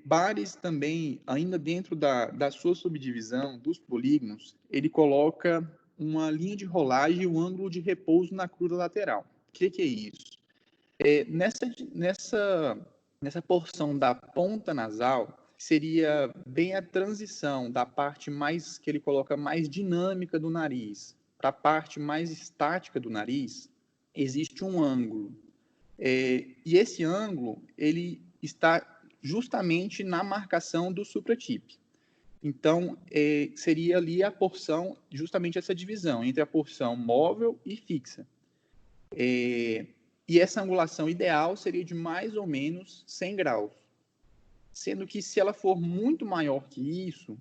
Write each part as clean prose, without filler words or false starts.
Bares também, ainda dentro da sua subdivisão dos polígonos, ele coloca uma linha de rolagem e um ângulo de repouso na cruda lateral. O que é isso? Nessa porção da ponta nasal, seria bem a transição da parte mais que ele coloca mais dinâmica do nariz para a parte mais estática do nariz, existe um ângulo. E esse ângulo, ele está justamente na marcação do supratípico. Então, seria ali a porção, justamente essa divisão entre a porção móvel e fixa. E essa angulação ideal seria de mais ou menos 100 graus. Sendo que se ela for muito maior que isso,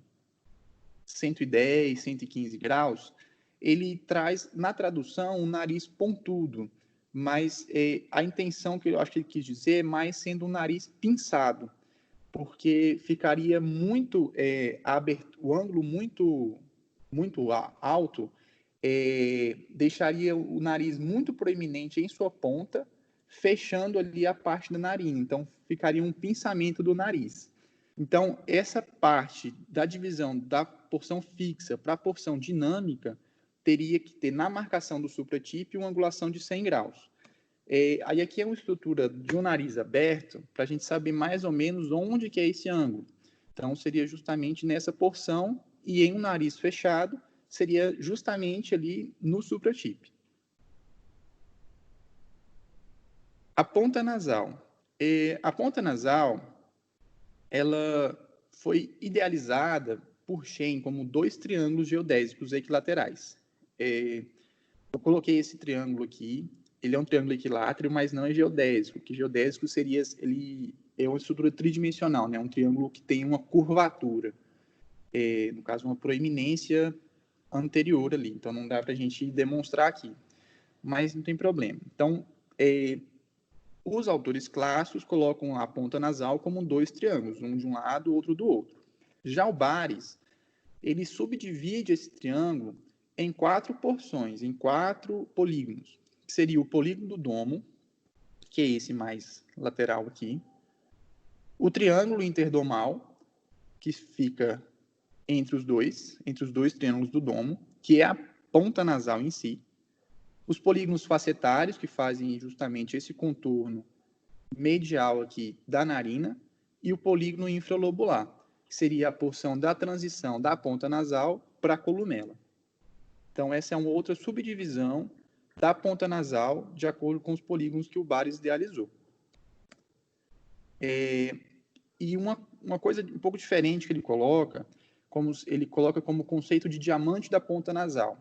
110, 115 graus, ele traz, na tradução, um nariz pontudo, mas a intenção que eu acho que ele quis dizer é mais sendo um nariz pinçado, porque ficaria muito o ângulo muito alto, deixaria o nariz muito proeminente em sua ponta, fechando ali a parte da narina. Então, ficaria um pinçamento do nariz. Então, essa parte da divisão da porção fixa para a porção dinâmica teria que ter, na marcação do supratípio, uma angulação de 100 graus. Aí aqui é uma estrutura de um nariz aberto, para a gente saber mais ou menos onde que é esse ângulo. Então, seria justamente nessa porção, e em um nariz fechado, seria justamente ali no supratípio. A ponta nasal. A ponta nasal, ela foi idealizada por Shen como dois triângulos geodésicos equilaterais. Eu coloquei esse triângulo aqui, ele é um triângulo equilátero, mas não é geodésico, que geodésico seria, ele é uma estrutura tridimensional, né? Um triângulo que tem uma curvatura, no caso, uma proeminência anterior ali, então não dá para a gente demonstrar aqui, mas não tem problema. Então, os autores clássicos colocam a ponta nasal como dois triângulos, um de um lado, outro do outro. Já o Bares, ele subdivide esse triângulo em 4 porções, em 4 polígonos, que seria o polígono do domo, que é esse mais lateral aqui, o triângulo interdomal, que fica entre os dois triângulos do domo, que é a ponta nasal em si, os polígonos facetários, que fazem justamente esse contorno medial aqui da narina, e o polígono infralobular, que seria a porção da transição da ponta nasal para a columela. Então, essa é uma outra subdivisão da ponta nasal, de acordo com os polígonos que o Bares idealizou. E uma coisa um pouco diferente que ele coloca como conceito de diamante da ponta nasal,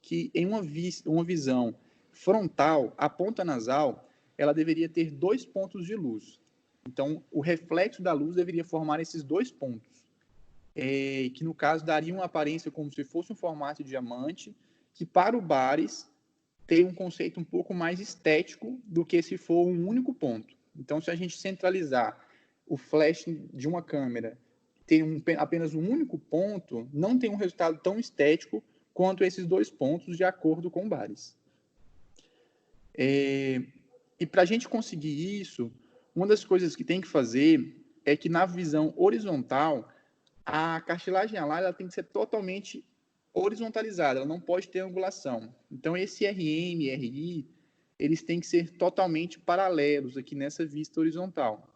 que em uma visão frontal, a ponta nasal ela deveria ter 2 pontos de luz. Então, o reflexo da luz deveria formar esses 2 pontos, que no caso daria uma aparência como se fosse um formato de diamante, que para o Bares tem um conceito um pouco mais estético do que se for um único ponto. Então, se a gente centralizar o flash de uma câmera, ter apenas um único ponto, não tem um resultado tão estético quanto esses 2 pontos, de acordo com o Bares. E para a gente conseguir isso, uma das coisas que tem que fazer é que na visão horizontal, a cartilagem alar ela tem que ser totalmente horizontalizada, ela não pode ter angulação. Então, esse RM e RI, eles têm que ser totalmente paralelos aqui nessa vista horizontal.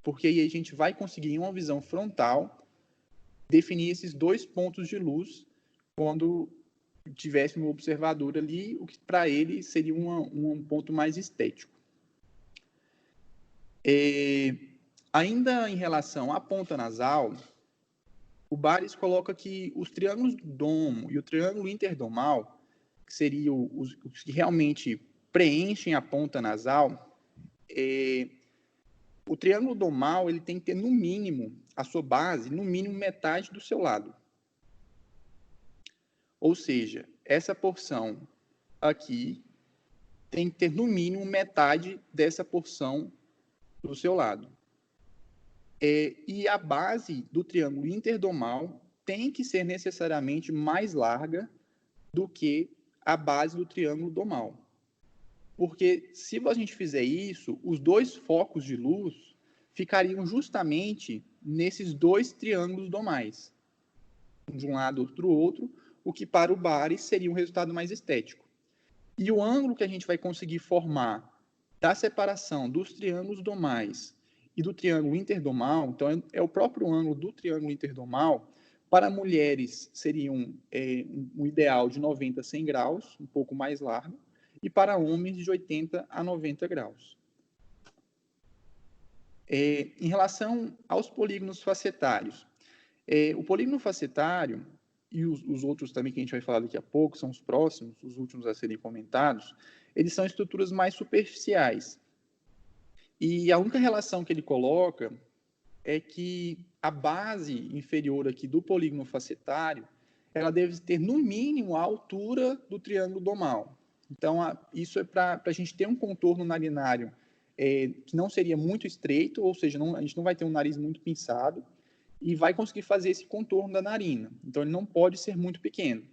Porque aí a gente vai conseguir, em uma visão frontal, definir esses 2 pontos de luz quando tivesse um observador ali, o que para ele seria um ponto mais estético. Ainda em relação à ponta nasal, o Bares coloca que os triângulos do domo e o triângulo interdomal, que seriam os que realmente preenchem a ponta nasal, o triângulo domal ele tem que ter, no mínimo, a sua base, no mínimo, metade do seu lado. Ou seja, essa porção aqui tem que ter, no mínimo, metade dessa porção do seu lado. E a base do triângulo interdomal tem que ser necessariamente mais larga do que a base do triângulo domal. Porque se a gente fizer isso, os 2 focos de luz ficariam justamente nesses dois triângulos domais, um de um lado, outro do outro, o que para o Bares seria um resultado mais estético. E o ângulo que a gente vai conseguir formar da separação dos triângulos domais e do triângulo interdomal, então é o próprio ângulo do triângulo interdomal, para mulheres seria um ideal de 90 a 100 graus, um pouco mais largo, e para homens de 80 a 90 graus. Em relação aos polígonos facetários, o polígono facetário, e os outros também que a gente vai falar daqui a pouco, são os próximos, os últimos a serem comentados, eles são estruturas mais superficiais. E a única relação que ele coloca é que a base inferior aqui do polígono facetário, ela deve ter, no mínimo, a altura do triângulo domal. Então, isso é para a gente ter um contorno narinário que não seria muito estreito, ou seja, a gente não vai ter um nariz muito pinçado, e vai conseguir fazer esse contorno da narina. Então, ele não pode ser muito pequeno.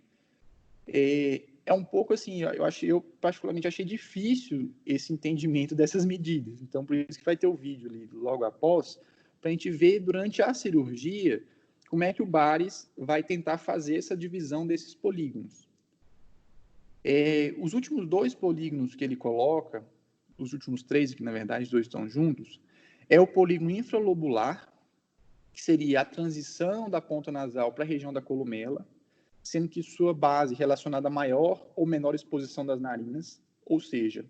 É um pouco assim, eu particularmente achei difícil esse entendimento dessas medidas. Então, por isso que vai ter o vídeo ali logo após, para a gente ver durante a cirurgia como é que o Bares vai tentar fazer essa divisão desses polígonos. Os últimos dois polígonos que ele coloca, os últimos três, que na verdade os dois estão juntos, é o polígono infralobular, que seria a transição da ponta nasal para a região da columela, sendo que sua base relacionada a maior ou menor exposição das narinas, ou seja,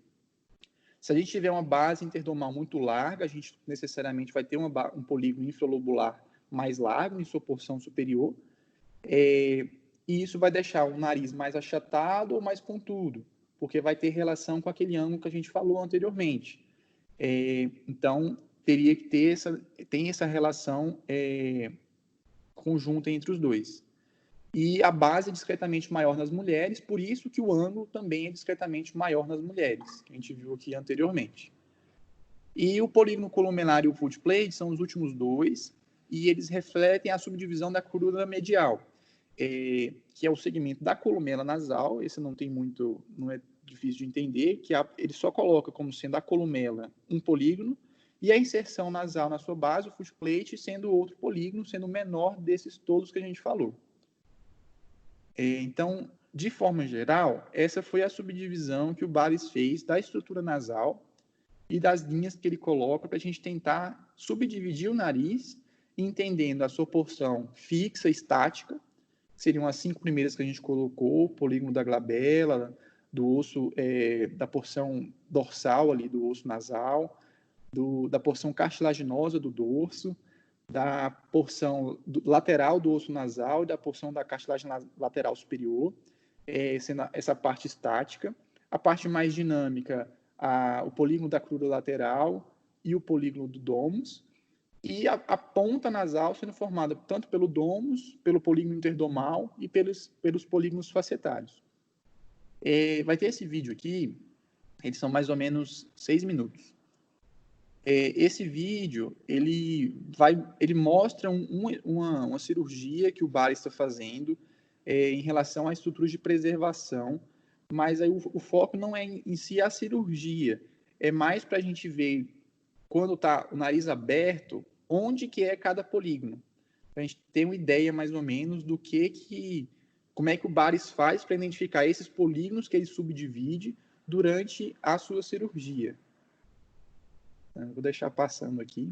se a gente tiver uma base interdomal muito larga, a gente necessariamente vai ter um polígono infralobular mais largo em sua porção superior, e isso vai deixar o nariz mais achatado ou mais pontudo, porque vai ter relação com aquele ângulo que a gente falou anteriormente. Então, teria que ter essa relação conjunta entre os dois. E a base é discretamente maior nas mulheres, por isso que o ângulo também é discretamente maior nas mulheres, que a gente viu aqui anteriormente. E o polígono columelar e o foot plate são os últimos dois, e eles refletem a subdivisão da crura medial, que é o segmento da columela nasal. Esse não é difícil de entender, que ele só coloca como sendo a columela um polígono, e a inserção nasal na sua base, o foot plate, sendo outro polígono, sendo o menor desses todos que a gente falou. Então, de forma geral, essa foi a subdivisão que o Bares fez da estrutura nasal e das linhas que ele coloca para a gente tentar subdividir o nariz, entendendo a sua porção fixa, estática, seriam as 5 primeiras que a gente colocou, o polígono da glabela, do osso, da porção dorsal ali do osso nasal, da porção cartilaginosa do dorso, da porção lateral do osso nasal e da porção da cartilagem lateral superior, sendo essa parte estática. A parte mais dinâmica, o polígono da crura lateral e o polígono do domus, e a ponta nasal sendo formada tanto pelo domus, pelo polígono interdomal e pelos polígonos facetários. Vai ter esse vídeo aqui, eles são mais ou menos 6 minutos. Esse vídeo, ele mostra uma cirurgia que o Bares está fazendo em relação a estruturas de preservação, mas aí o foco não é em si a cirurgia, é mais para a gente ver, quando está o nariz aberto, onde que é cada polígono. A gente ter uma ideia mais ou menos do como é que o Bares faz para identificar esses polígonos que ele subdivide durante a sua cirurgia. Vou deixar passando aqui.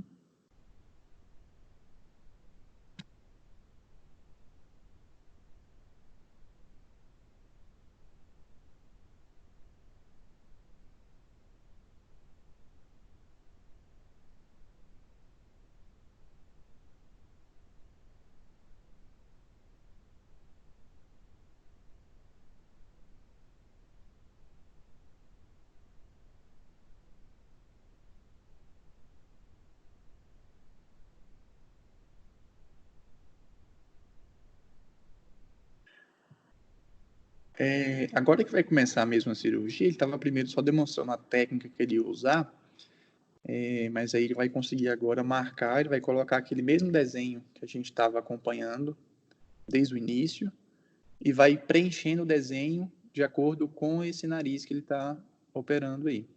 Agora que vai começar mesmo a cirurgia, ele estava primeiro só demonstrando a técnica que ele ia usar, mas aí ele vai conseguir agora marcar, ele vai colocar aquele mesmo desenho que a gente estava acompanhando desde o início e vai preenchendo o desenho de acordo com esse nariz que ele está operando aí.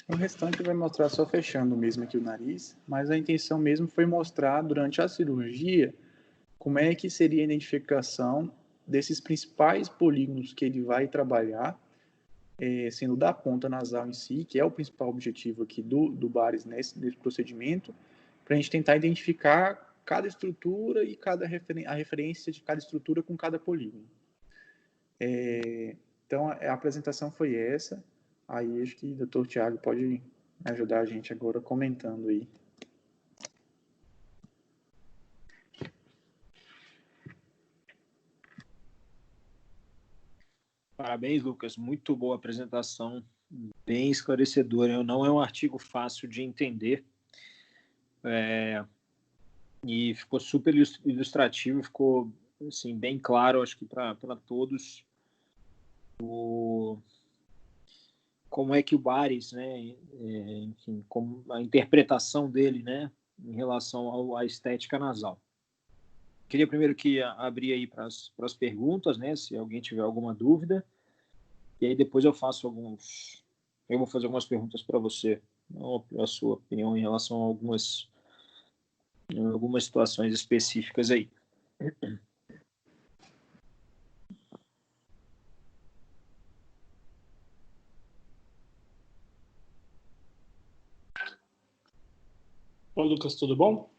O restante vai mostrar só fechando mesmo aqui o nariz, mas a intenção mesmo foi mostrar durante a cirurgia como é que seria a identificação desses principais polígonos que ele vai trabalhar, sendo da ponta nasal em si, que é o principal objetivo aqui do Bares nesse procedimento, para a gente tentar identificar cada estrutura e a referência de cada estrutura com cada polígono. Então, a apresentação foi essa. Aí, acho que o Dr. Tiago pode ajudar a gente agora comentando aí. Parabéns, Lucas. Muito boa apresentação, bem esclarecedora. Não é um artigo fácil de entender. E ficou super ilustrativo, ficou assim, bem claro, acho que para todos, como é que o Bares, né, enfim, como a interpretação dele, né, em relação à estética nasal. Queria primeiro que abrir aí para as perguntas, né, se alguém tiver alguma dúvida, e aí depois eu vou fazer algumas perguntas para você, a sua opinião em relação a algumas situações específicas aí. Oi, Lucas, tudo bom?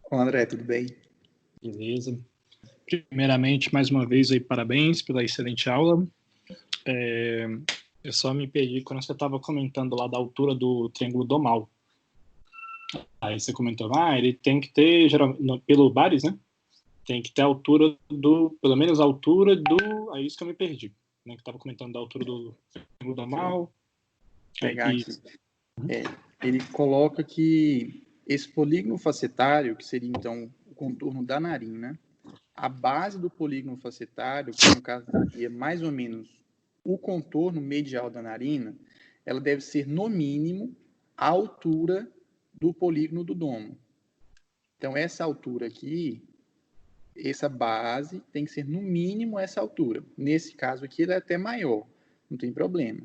Olá, André, tudo bem? Beleza. Primeiramente, mais uma vez, aí, parabéns pela excelente aula. Eu só me perdi quando você estava comentando lá da altura do triângulo domal. Aí você comentou, ele tem que ter, pelo Bares, né? Tem que ter a altura pelo menos a altura do... Aí isso que eu me perdi, né? Que estava comentando da altura do triângulo domal. Vou pegar aqui. Ele coloca que esse polígono facetário, que seria então o contorno da narina, a base do polígono facetário, que no caso seria mais ou menos o contorno medial da narina, ela deve ser no mínimo a altura do polígono do domo. Então essa altura aqui, essa base tem que ser no mínimo essa altura. Nesse caso aqui ela é até maior, não tem problema.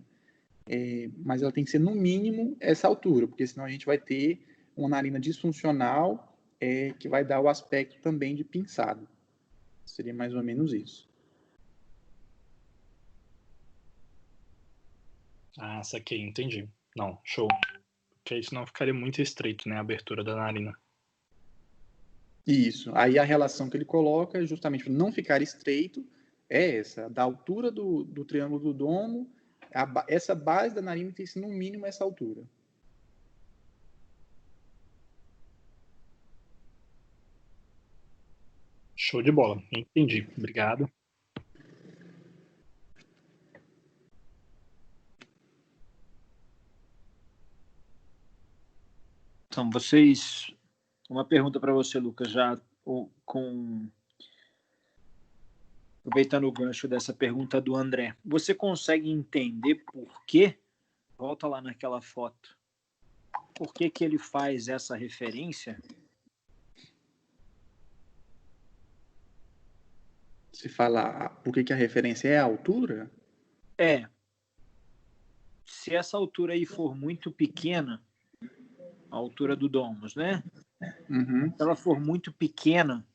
Mas ela tem que ser no mínimo essa altura, porque senão a gente vai ter uma narina disfuncional que vai dar o aspecto também de pinçado. Seria mais ou menos isso. Saquei, entendi. Não, show. Porque aí senão ficaria muito estreito, né, a abertura da narina. Isso. Aí a relação que ele coloca, justamente para não ficar estreito, é essa. Da altura do triângulo do domo, essa base da narina tem que ser no mínimo essa altura. Show de bola. Entendi. Obrigado. Então, uma pergunta para você, Lucas, já aproveitando o gancho dessa pergunta do André. Você consegue entender por quê? Volta lá naquela foto. Por que ele faz essa referência? Se falar por que a referência é a altura? Se essa altura aí for muito pequena, a altura do domus, né? Uhum. Se ela for muito pequena,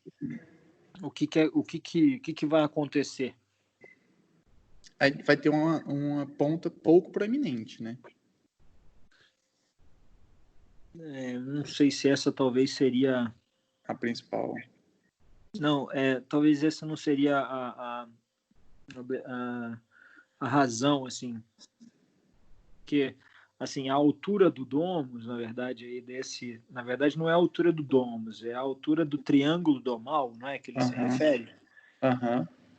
o que vai acontecer? Aí vai ter uma ponta pouco proeminente, né? Não sei se essa talvez seria a principal. Não, talvez essa não seria a razão, assim, que assim, a altura do domus, na verdade, na verdade não é a altura do domus, é a altura do triângulo domal, não é que ele se refere,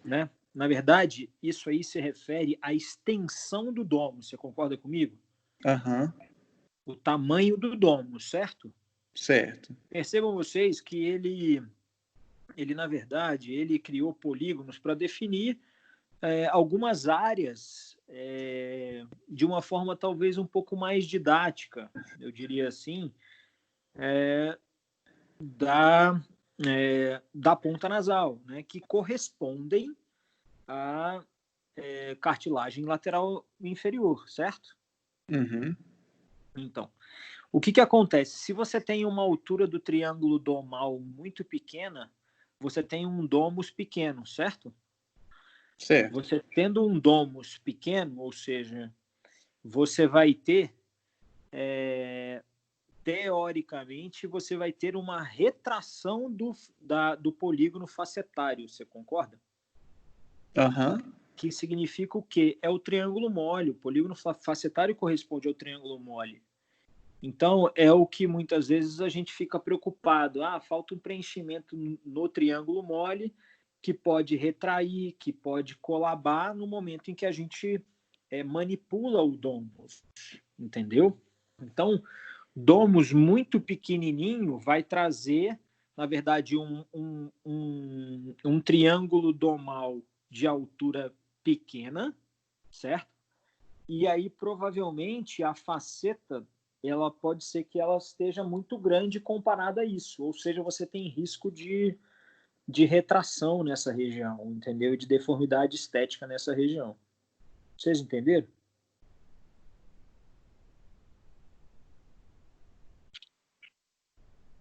né? Na verdade, isso aí se refere à extensão do domus. Você concorda comigo? O tamanho do domus, certo? Certo. Percebam vocês que ele na verdade, ele criou polígonos para definir algumas áreas de uma forma talvez um pouco mais didática, eu diria assim, da ponta nasal, né, que correspondem cartilagem lateral inferior, certo? Uhum. Então, o que acontece? Se você tem uma altura do triângulo domal muito pequena, você tem um domus pequeno, certo? Certo. Você tendo um domus pequeno, ou seja, você vai ter, teoricamente, você vai ter uma retração do polígono facetário, você concorda? Aham. Que significa o quê? É o triângulo mole. O polígono facetário corresponde ao triângulo mole. Então, é o que muitas vezes a gente fica preocupado. Falta um preenchimento no triângulo mole que pode retrair, que pode colabar no momento em que a gente manipula o domus, entendeu? Então, domus muito pequenininho vai trazer, na verdade, um triângulo domal de altura pequena, certo? E aí, provavelmente, a faceta, ela pode ser que ela esteja muito grande comparada a isso. Ou seja, você tem risco de retração nessa região, entendeu? De deformidade estética nessa região. Vocês entenderam?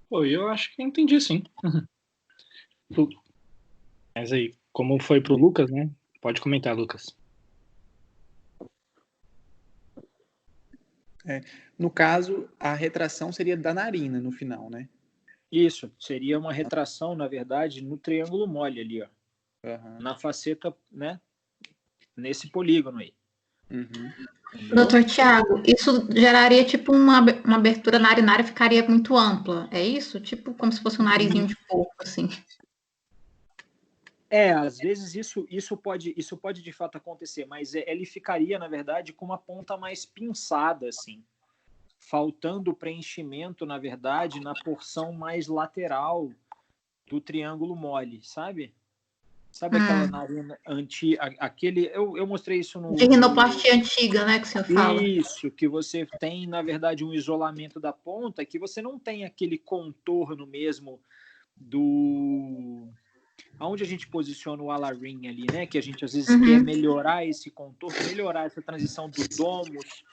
Pô, eu acho que eu entendi, sim. Mas aí, como foi pro Lucas, né? Pode comentar, Lucas. No caso, a retração seria da narina no final, né? Isso, seria uma retração, na verdade, no triângulo mole ali, ó. Uhum. Na faceta, né? Nesse polígono aí. Uhum. Doutor Tiago, isso geraria tipo uma abertura narinária, ficaria muito ampla, é isso? Tipo como se fosse um narizinho de porco, assim. Às vezes isso pode de fato acontecer, mas ele ficaria, na verdade, com uma ponta mais pinçada, assim, faltando preenchimento, na verdade, na porção mais lateral do triângulo mole, sabe? Sabe aquela narina aquele. Eu mostrei isso De rinoplastia antiga, né, que o senhor fala. Isso, que você tem, na verdade, um isolamento da ponta, que você não tem aquele contorno mesmo do. Aonde a gente posiciona o alarim ali, né? Que a gente às vezes quer melhorar esse contorno, melhorar essa transição do domus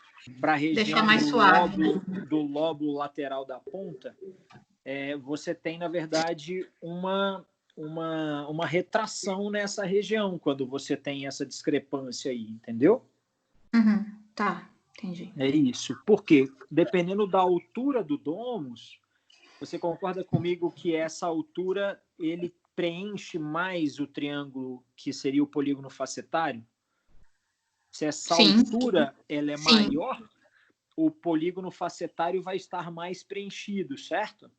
para a região Deixar mais suave. do lóbulo lateral da ponta. Você tem, na verdade, uma retração nessa região quando você tem essa discrepância aí, entendeu? Uhum, tá, entendi. É isso. Porque, dependendo da altura do domus, você concorda comigo que essa altura ele preenche mais o triângulo que seria o polígono facetário? Se essa Sim. altura ela é Sim. maior, o polígono facetário vai estar mais preenchido, certo?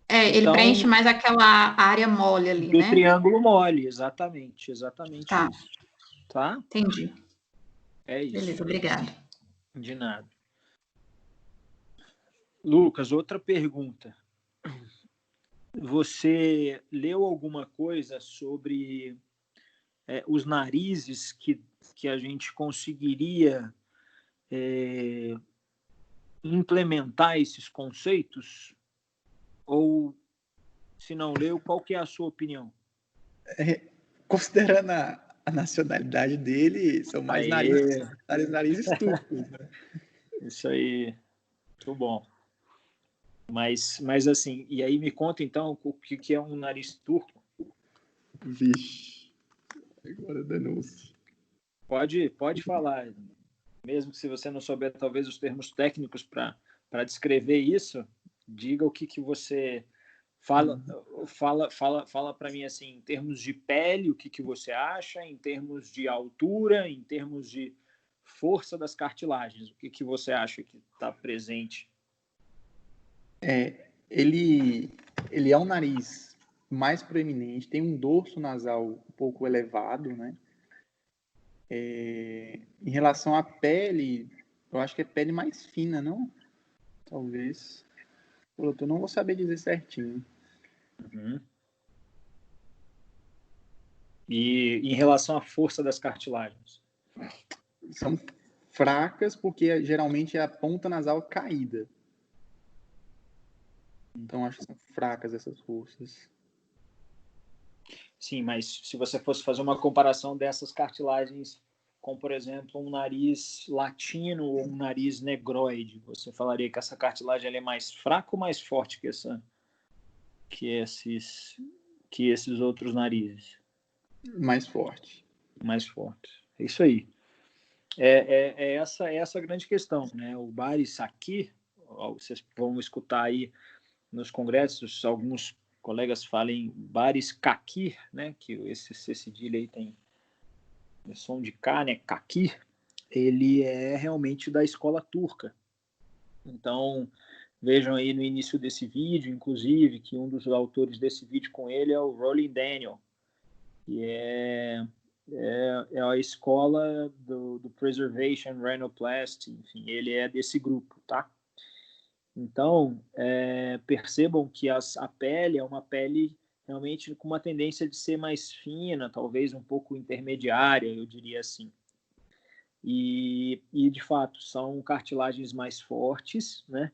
Ele preenche mais aquela área mole ali, do né? triângulo mole, exatamente Tá. isso. Tá? Entendi. É isso. Beleza, obrigado. De nada. Lucas, outra pergunta. Você leu alguma coisa sobre os narizes que a gente conseguiria implementar esses conceitos? Ou, se não leu, qual que é a sua opinião? Considerando a nacionalidade dele, são mais narizes turcos, né? Isso aí, muito bom. Mas assim, e aí me conta então o que é um nariz turco? Vixe, agora denúncia. Pode falar, mesmo que se você não souber talvez os termos técnicos para descrever isso, diga o que você fala para mim assim, em termos de pele, o que você acha, em termos de altura, em termos de força das cartilagens, o que você acha que está presente? Ele é um nariz mais proeminente, tem um dorso nasal um pouco elevado, né? Em relação à pele, eu acho que é pele mais fina, não? Talvez. Eu não vou saber dizer certinho. Uhum. E em relação à força das cartilagens? São fracas porque geralmente é a ponta nasal caída. Então acho que são fracas essas forças. Sim, mas se você fosse fazer uma comparação dessas cartilagens com, por exemplo, um nariz latino ou um nariz negroide? Você falaria que essa cartilagem ela é mais fraca ou mais forte que esses outros narizes? Mais forte. Mais forte. É isso aí. É essa a grande questão, né? O Baris Sakir, vocês vão escutar aí nos congressos, alguns colegas falem Baris Kakir, né? Que esse cedilha aí tem som de K, né? Kakir. Ele é realmente da escola turca. Então, vejam aí no início desse vídeo, inclusive, que um dos autores desse vídeo com ele é o Rolling Daniel, que é a escola do Preservation Rhinoplasty, enfim, ele é desse grupo, tá? Então, percebam que a pele é uma pele realmente com uma tendência de ser mais fina, talvez um pouco intermediária, eu diria assim. E de fato, são cartilagens mais fortes, né?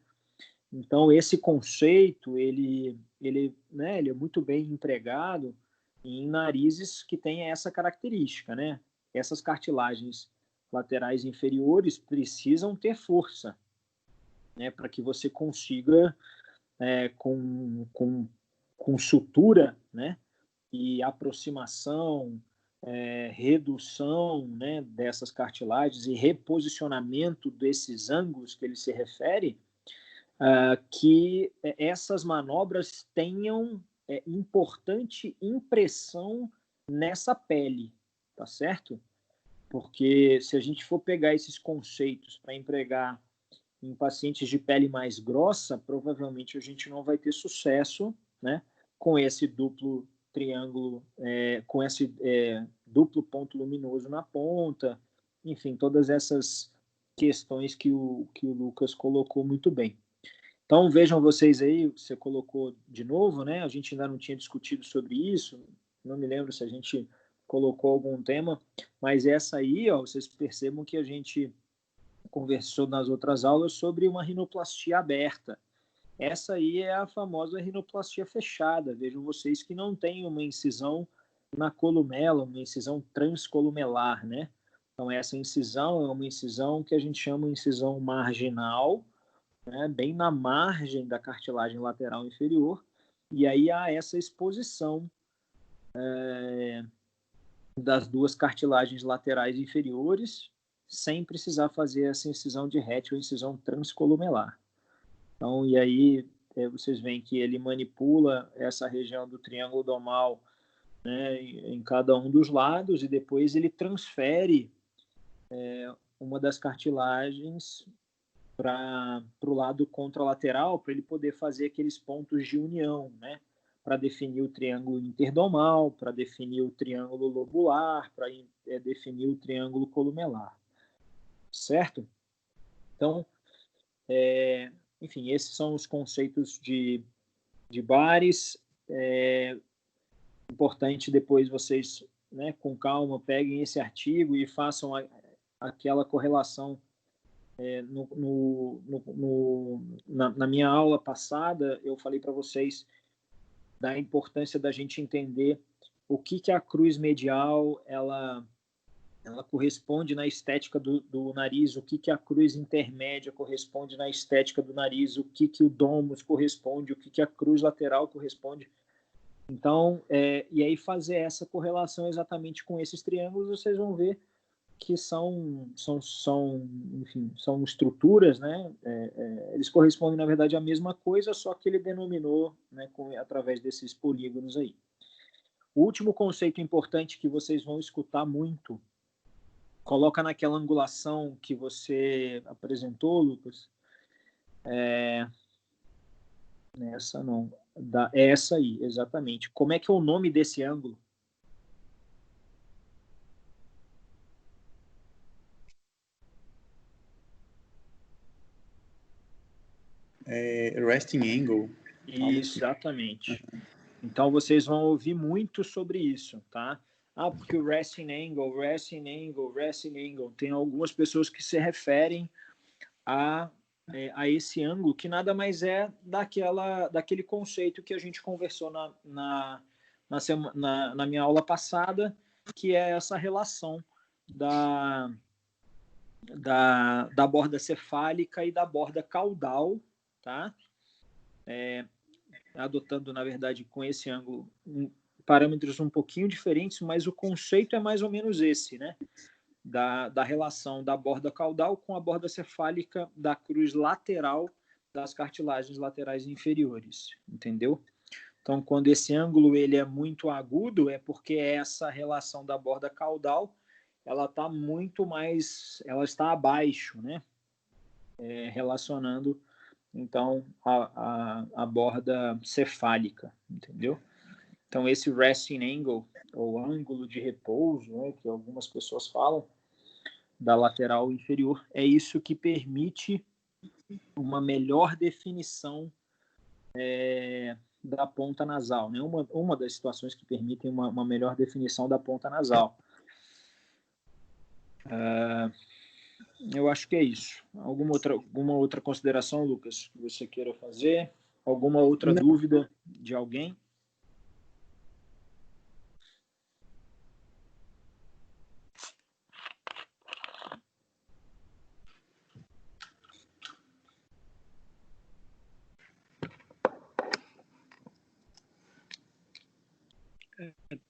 Então, esse conceito, ele é muito bem empregado em narizes que têm essa característica, né? Essas cartilagens laterais inferiores precisam ter força, né? Para que você consiga, com sutura, né? E aproximação, redução, né? Dessas cartilagens e reposicionamento desses ângulos que ele se refere, que essas manobras tenham importante impressão nessa pele, tá certo? Porque se a gente for pegar esses conceitos para empregar em pacientes de pele mais grossa, provavelmente a gente não vai ter sucesso, né, com esse duplo triângulo, com esse duplo ponto luminoso na ponta, enfim, todas essas questões que o Lucas colocou muito bem. Então, vejam vocês aí, você colocou de novo, né? A gente ainda não tinha discutido sobre isso, não me lembro se a gente colocou algum tema, mas essa aí, ó, vocês percebam que a gente conversou nas outras aulas sobre uma rinoplastia aberta. Essa aí é a famosa rinoplastia fechada. Vejam vocês que não tem uma incisão na columela, uma incisão transcolumelar, né? Então, essa incisão é uma incisão que a gente chama de incisão marginal, né, bem na margem da cartilagem lateral inferior, e aí há essa exposição das duas cartilagens laterais inferiores, sem precisar fazer essa incisão de Rett ou incisão transcolumelar. Então, e aí vocês veem que ele manipula essa região do triângulo domal, né, em cada um dos lados, e depois ele transfere uma das cartilagens para o lado contralateral, para ele poder fazer aqueles pontos de união, né? Para definir o triângulo interdomal, para definir o triângulo lobular, para definir o triângulo columelar. Certo? Então, enfim, esses são os conceitos de Baris. Importante depois vocês, né, com calma, peguem esse artigo e façam aquela correlação. Na minha aula passada, eu falei para vocês da importância da gente entender o que a cruz medial ela corresponde na estética do nariz, o que a cruz intermédia corresponde na estética do nariz, o que o domus corresponde, o que a cruz lateral corresponde. Então, e aí fazer essa correlação exatamente com esses triângulos, vocês vão ver que são estruturas, né? Eles correspondem, na verdade, à mesma coisa, só que ele denominou, né, através desses polígonos aí. O último conceito importante que vocês vão escutar muito, coloca naquela angulação que você apresentou, Lucas. Essa não. Essa aí, exatamente. Como é que é o nome desse ângulo? Resting angle. Exatamente. Então, vocês vão ouvir muito sobre isso, tá? Porque o resting angle, tem algumas pessoas que se referem a esse ângulo, que nada mais é daquele conceito que a gente conversou na minha aula passada, que é essa relação da borda cefálica e da borda caudal, tá? Adotando, na verdade, com esse ângulo, parâmetros um pouquinho diferentes, mas o conceito é mais ou menos esse, né? Da relação da borda caudal com a borda cefálica da cruz lateral das cartilagens laterais inferiores, entendeu? Então, quando esse ângulo ele é muito agudo, é porque essa relação da borda caudal ela está muito mais, ela está abaixo, né? Relacionando, então, a borda cefálica, entendeu? Então, esse resting angle, ou ângulo de repouso, né, que algumas pessoas falam, da lateral inferior, é isso que permite uma melhor definição da ponta nasal, né? Uma das situações que permitem uma melhor definição da ponta nasal. Eu acho que é isso. Alguma outra consideração, Lucas, que você queira fazer? Alguma outra dúvida de alguém?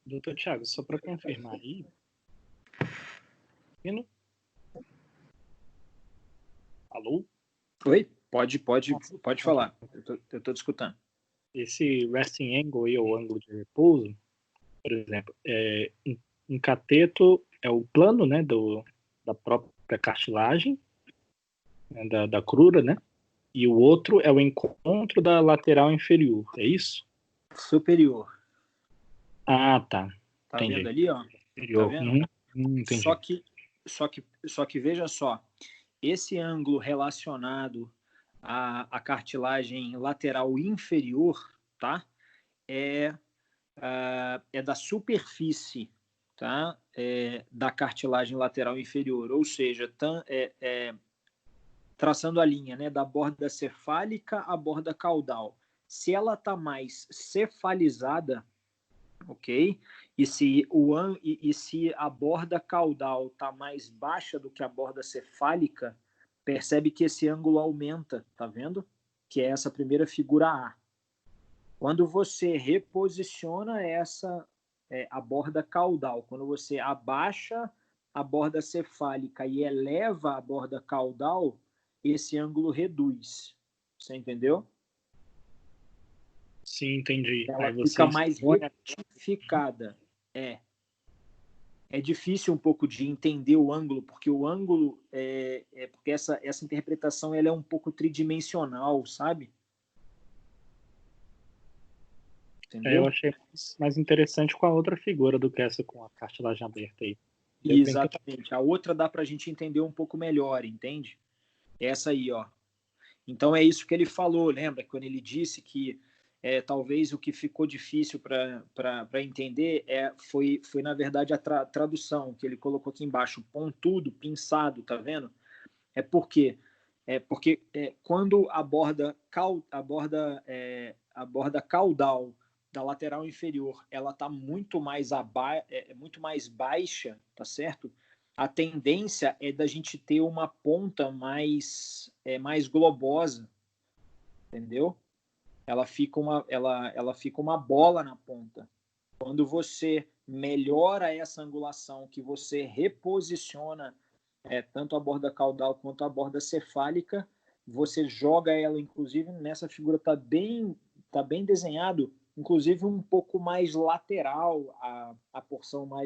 Doutor Thiago, só para confirmar aí. Alô? Oi? Pode falar. Eu estou te escutando. Esse resting angle aí, ou ângulo de repouso, por exemplo, em cateto é o plano, né, da própria cartilagem, né, da crura, né? E o outro é o encontro da lateral inferior, é isso? Superior. Ah, tá. Tá Entendi. vendo ali, ó? Inferior. Tá vendo? Entendi. Só que veja só, esse ângulo relacionado à cartilagem lateral inferior, tá? É da superfície, tá? Da cartilagem lateral inferior, ou seja, traçando a linha, né, da borda cefálica à borda caudal. Se ela está mais cefalizada, ok? E se a borda caudal está mais baixa do que a borda cefálica, percebe que esse ângulo aumenta, tá vendo? Que é essa primeira figura A. Quando você reposiciona a borda caudal, quando você abaixa a borda cefálica e eleva a borda caudal, esse ângulo reduz. Você entendeu? Sim, entendi. Ela fica mais retificada. É difícil um pouco de entender o ângulo, porque o ângulo porque essa interpretação ela é um pouco tridimensional, sabe? Entendeu? Eu achei mais interessante com a outra figura do que essa com a cartilagem aberta aí. Exatamente. A outra dá para a gente entender um pouco melhor, entende? Essa aí, ó. Então é isso que ele falou, lembra? Quando ele disse que talvez o que ficou difícil para entender foi na verdade a tradução que ele colocou aqui embaixo, pontudo, pinçado, tá vendo? Porque quando a borda caudal da lateral inferior ela está muito mais muito mais baixa, tá certo? A tendência é da gente ter uma ponta mais globosa, entendeu? Ela fica uma bola na ponta. Quando você melhora essa angulação, que você reposiciona tanto a borda caudal quanto a borda cefálica, você joga ela, inclusive nessa figura tá bem desenhado, inclusive um pouco mais lateral a porção mais